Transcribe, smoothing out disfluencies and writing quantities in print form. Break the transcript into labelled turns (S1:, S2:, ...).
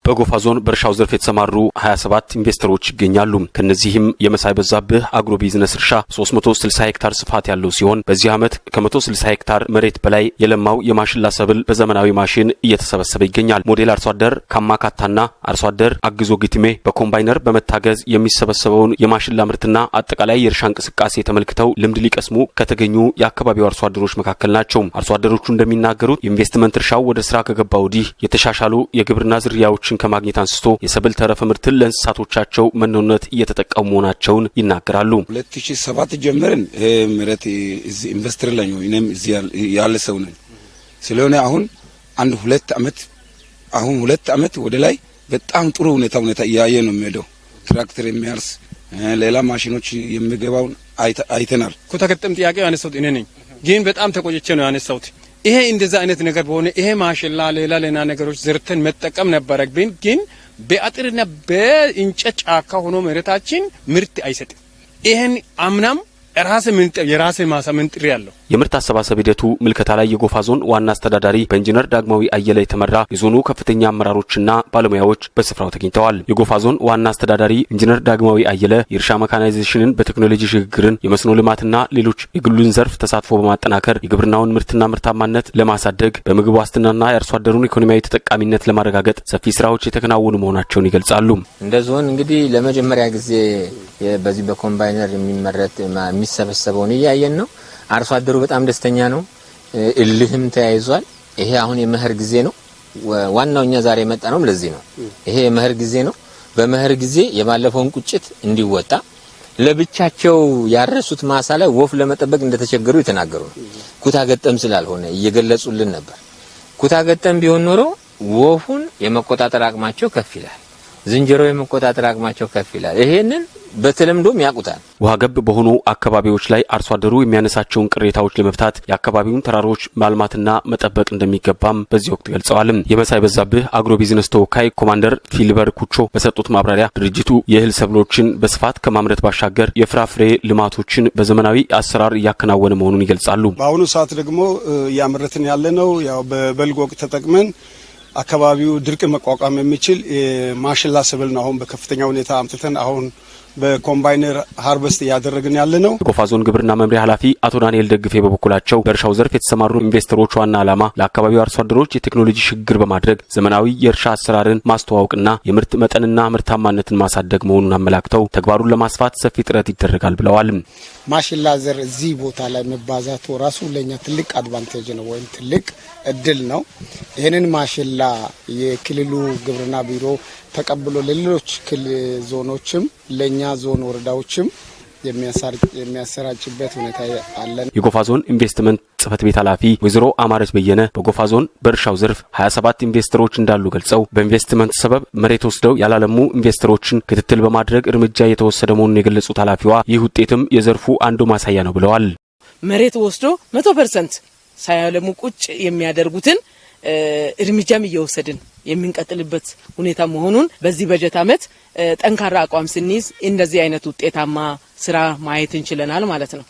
S1: በጎፋ ዞን በእርሻው ዘርፍ የተሰማሩ 27 ኢንቨስተሮች ይገኛሉ። ከነዚህም የመሳይ በዛብህ አግሮ ቢዝነስ እርሻ 360 ሄክታር ስፋት ያለው ሲሆን በዚህ ዓመት ከ160 ሄክታር መሬት በላይ የለማው የማሽላ ሰብል በዘመናዊ ማሽን እየተሰበሰበ ይገኛል። ሞዴል አርሶ አደር ካማካታና አርሶ አደር አግዞ ግትሜ በኮምባይነር በመታገዝ የሚሰበሰበውን የማሽላ ምርትና አጠቃላይ የእርሻ እንቅስቃሴ ተመልክተው ልምድ ሊቀስሙ ከተገኙ የአካባቢው አርሶ አደሮች መካከል ናቸው። አርሶ አደሮቹ እንደሚናገሩት ኢንቨስትመንት እርሻው ወደ ስራ ከገባ ወዲህ የተሻሻሉ የግብርና ዝርያዎች ከማግኘት አንስቶ የሰብል ተረፈ ምርትን ለእንስሳቶቻቸው መኖነት እየተጠቀሙ መሆናቸውን ይናገራሉ።
S2: 2007 ጀምረን ምረት እዚህ ኢንቨስተር ላይ ነው እኔም እዚህ ያለ ሰው ነኝ። ስለሆነ አሁን ሁለት አመት ወደ ላይ በጣም ጥሩ ሁኔታ እያየ ነው የሚሄደው። ትራክተር የሚያርስ ሌላ ማሽኖች የሚገባው አይተናል።
S3: ኮታከተም ጥያቄ ያነሳሁት እኔ ነኝ፣ ግን በጣም ተቆጭቼ ነው ያነሳሁት። ይሄ እንደዛ አይነት ነገር በሆነ ይሄ ማሽላ ሌላ ነገሮች ዝርተን መጠቀም ነበረብን፣ ግን በአጥርና በእንጨት ጫካ ሆኖ መሬታችን ምርት አይሰጥም። ይሄን አምናም የራሴ ማሳ ምንጥሪ ያለው
S1: የምርት አሰባሰብ ሂደቱ ምልከታ ላይ የጎፋ ዞን ዋና አስተዳዳሪ በኢንጂነር ዳግማዊ አየለ የተመራ የዞኑ ከፍተኛ አመራሮችና ባለሙያዎች በስፍራው ተገኝተዋል። የጎፋ ዞን ዋና አስተዳዳሪ ኢንጂነር ዳግማዊ አየለ የእርሻ መካናይዜሽንን በቴክኖሎጂ ሽግግርን፣ የመስኖ ልማትና ሌሎች የግሉን ዘርፍ ተሳትፎ በማጠናከር የግብርናውን ምርትና ምርታማነት ለማሳደግ በምግብ ዋስትናና የአርሶ አደሩን ኢኮኖሚያዊ ተጠቃሚነት ለማረጋገጥ ሰፊ ስራዎች የተከናወኑ መሆናቸውን ይገልጻሉ።
S4: እንደ ዞን እንግዲህ ለመጀመሪያ ጊዜ በዚህ በኮምባይነር የሚመረት የሚሰበሰበውን እያየን ነው። አርሶ አደሩ በጣም ደስተኛ ነው። እልህም ተያይዟል። ይሄ አሁን የመኸር ጊዜ ነው። ዋናውኛ ዛሬ መጣ ነው ለዚህ ነው። ይሄ የመኸር ጊዜ ነው። በመኸር ጊዜ የባለፈውን ቁጭት እንዲወጣ ለብቻቸው ያረሱት ማሳ ላይ ወፍ ለመጠበቅ እንደተቸገሩ የተናገሩ ነው። ኩታ ገጠም ስላልሆነ እየገለጹልን ነበር። ኩታ ገጠም ቢሆን ኖሮ ወፉን የመቆጣጠር አቅማቸው ከፍ ይላል፣ ዝንጀሮ የመቆጣጠር አቅማቸው ከፍ ይላል። ይሄንን በተለምዶም ያቁታል።
S1: ውሃ ገብ በሆኑ አካባቢዎች ላይ አርሶ አደሩ የሚያነሳቸውን ቅሬታዎች ለመፍታት የአካባቢውን ተራሮች ማልማትና መጠበቅ እንደሚገባም በዚህ ወቅት ገልጸዋል። የመሳይ በዛብህ አግሮ ቢዝነስ ተወካይ ኮማንደር ፊልበር ኩቾ በሰጡት ማብራሪያ ድርጅቱ የእህል ሰብሎችን በስፋት ከማምረት ባሻገር የፍራፍሬ ልማቶችን በዘመናዊ አሰራር እያከናወነ መሆኑን ይገልጻሉ።
S5: በአሁኑ ሰዓት ደግሞ እያመረትን ያለነው ያው በበልግ ወቅት ተጠቅመን አካባቢው ድርቅ መቋቋም የሚችል ማሽላ ሰብል ነው። አሁን በከፍተኛ ሁኔታ አምጥተን አሁን በኮምባይነር ሃርቨስት ያደረግን ያለ ነው። የጎፋ ዞን ግብርና መምሪያ ኃላፊ አቶ ዳንኤል ደግፌ በበኩላቸው በእርሻው ዘርፍ የተሰማሩ ኢንቨስተሮች ዋና ዓላማ ለአካባቢው አርሶ አደሮች የቴክኖሎጂ ሽግግር በማድረግ ዘመናዊ የእርሻ አሰራርን ማስተዋወቅና የምርት መጠንና ምርታማነትን ማሳደግ መሆኑን አመላክተው ተግባሩን ለማስፋት ሰፊ ጥረት ይደረጋል ብለዋል።
S6: ማሽላ ዘር እዚህ ቦታ ላይ መባዛቱ ራሱ ለኛ ትልቅ አድቫንቴጅ ነው ወይም ትልቅ እድል ነው። ይሄንን ማሽላ የክልሉ ግብርና ቢሮ ተቀብሎ ለሌሎች ዞኖችም ለኛ ዞን ወረዳዎችም የሚያሰራጭበት ሁኔታ አለ።
S1: የጎፋ ዞን ኢንቨስትመንት ጽህፈት ቤት ኃላፊ ወይዘሮ አማረች በየነ በጎፋ ዞን በእርሻው ዘርፍ 27 ኢንቨስተሮች እንዳሉ ገልጸው በኢንቨስትመንት ሰበብ መሬት ወስደው ያላለሙ ኢንቨስተሮችን ክትትል በማድረግ እርምጃ የተወሰደ መሆኑን የገለጹት ኃላፊዋ ይህ ውጤትም የዘርፉ አንዱ ማሳያ ነው ብለዋል።
S7: መሬት ወስዶ 100% ሳያለሙ ቁጭ የሚያደርጉትን እርምጃም እየወሰድን የምንቀጥልበት ሁኔታ መሆኑን በዚህ በጀት ዓመት ጠንካራ አቋም ስንይዝ እንደዚህ አይነት ውጤታማ ስራ ማየት እንችለናል ማለት ነው።